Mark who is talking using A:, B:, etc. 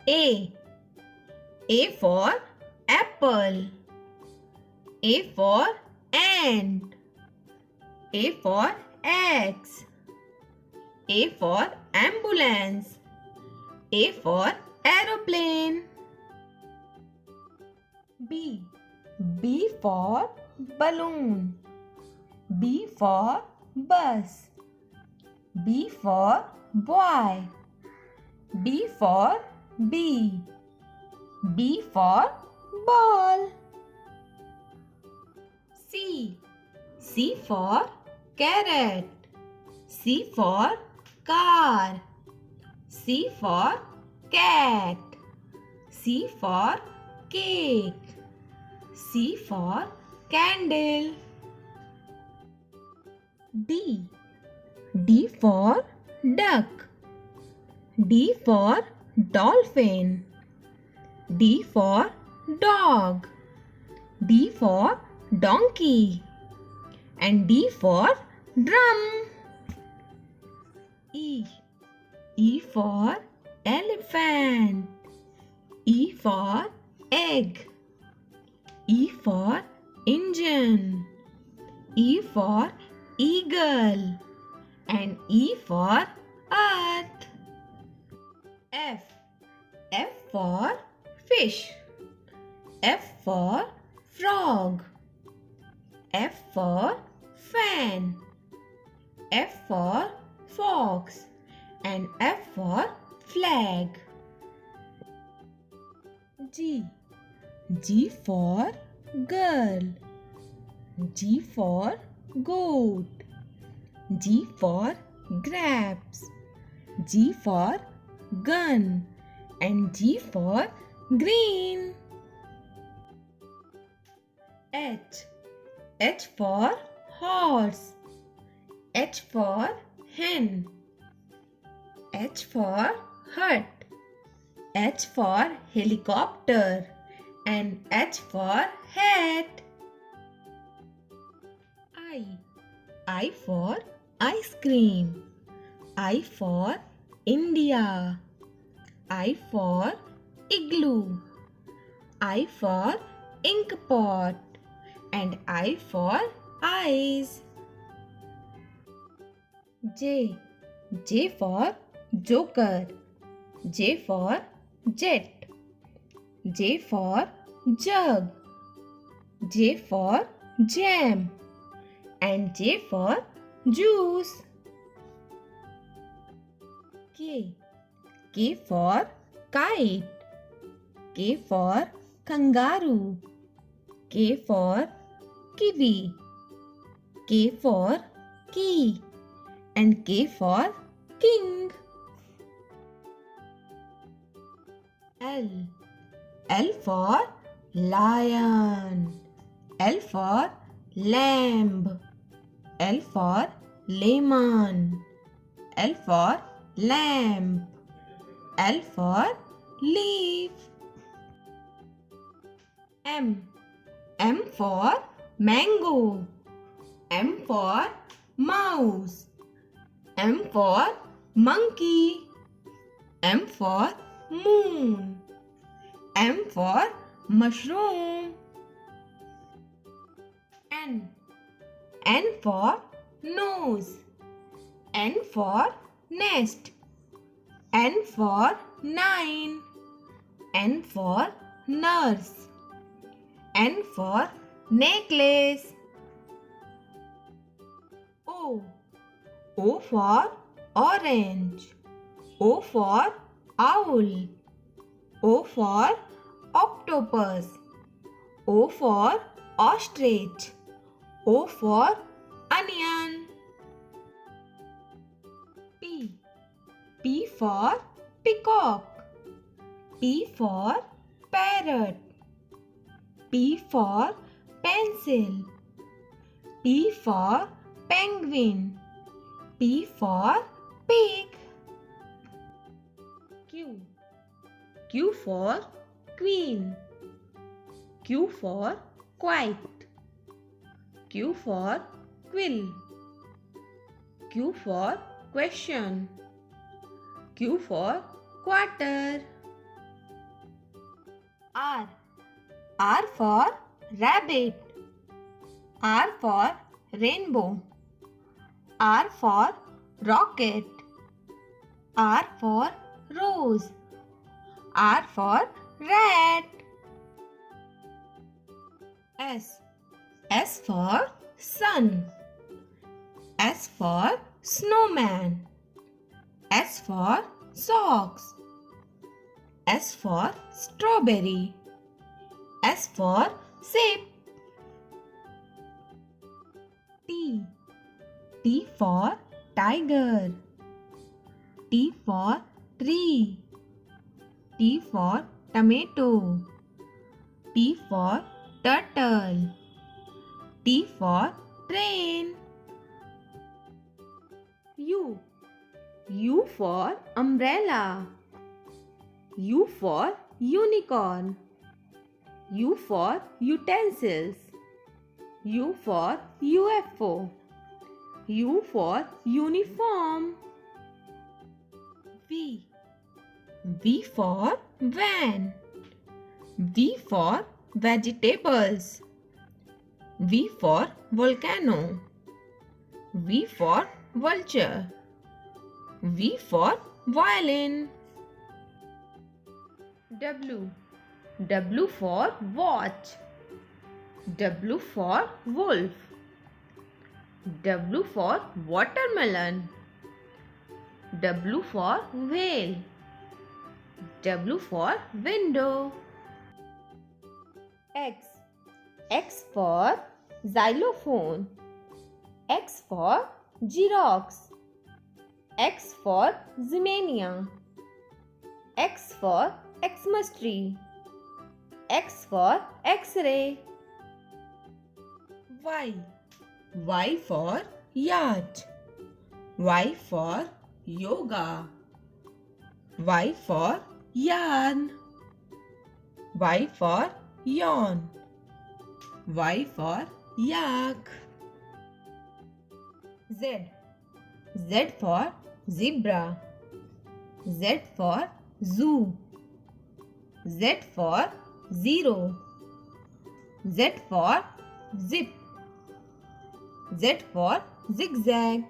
A: A. A for apple. A for ant. A for X. A for ambulance. A for aeroplane. B. B for balloon. B for bus. B for boy. B for bee. B for ball. C. C for carrot. C for car. C for cat. C for cake. C for candle. D. D for duck. D for dolphin. D for dog. D for donkey. And D for drum. E. E for elephant. E for egg. E for engine. E for eagle. And E for earth. F. F for fish. F for frog. F for fan. F for fox. And F for flag. G. G for girl. G for goat. G for grapes. G for gun. And G for green. H. H for horse. H for hen. H for hut. H for helicopter. And H for hat. I. I for ice cream. I for India. I for igloo. I for ink pot. And I for eyes. J. J for joker. J for jet. J for jug. J for jam. And J for juice. K. K for kite. K for kangaroo. K for kiwi. K for key. And K for king. L. L for lion. L for lamb. L for lemon. L for lamp. L for leaf. M. M for mango. M for mouse. M for monkey. M for moon. M for mushroom. N. N for nose. N for nest. N for 9. N for nurse. N for necklace. O. O for orange. O for owl. O for octopus. O for ostrich. O for onion. P. P for peacock. P for parrot. P for pencil. P for penguin. P for pig. Q. Q for queen. Q for kite. Q for quill. Q for question. Q for quarter. R. R for rabbit. R for rainbow. R for rocket. R for rose. R for rat. S. S for sun. S for snowman. S for socks. S for strawberry. S for ship. T. T for tiger. T for tree. T for tomato. T for turtle. T for train. U. U for umbrella. U for unicorn. U for utensils. U for UFO. U for uniform. V. V for van. V for vegetables. V for volcano. V for vulture. V for violin. W. W for watch. W for wolf. W for watermelon. W for whale. W for window. X. X for xylophone. X for Xerox. X for Ximenia. X for Xmas tree. X for X-ray. Y. Y for yacht. Y for yoga. Y for yarn. Y for yawn. Y for yak. Z. Z for zebra. Z for zoo. Z for zero. Z for zip. Z for zigzag.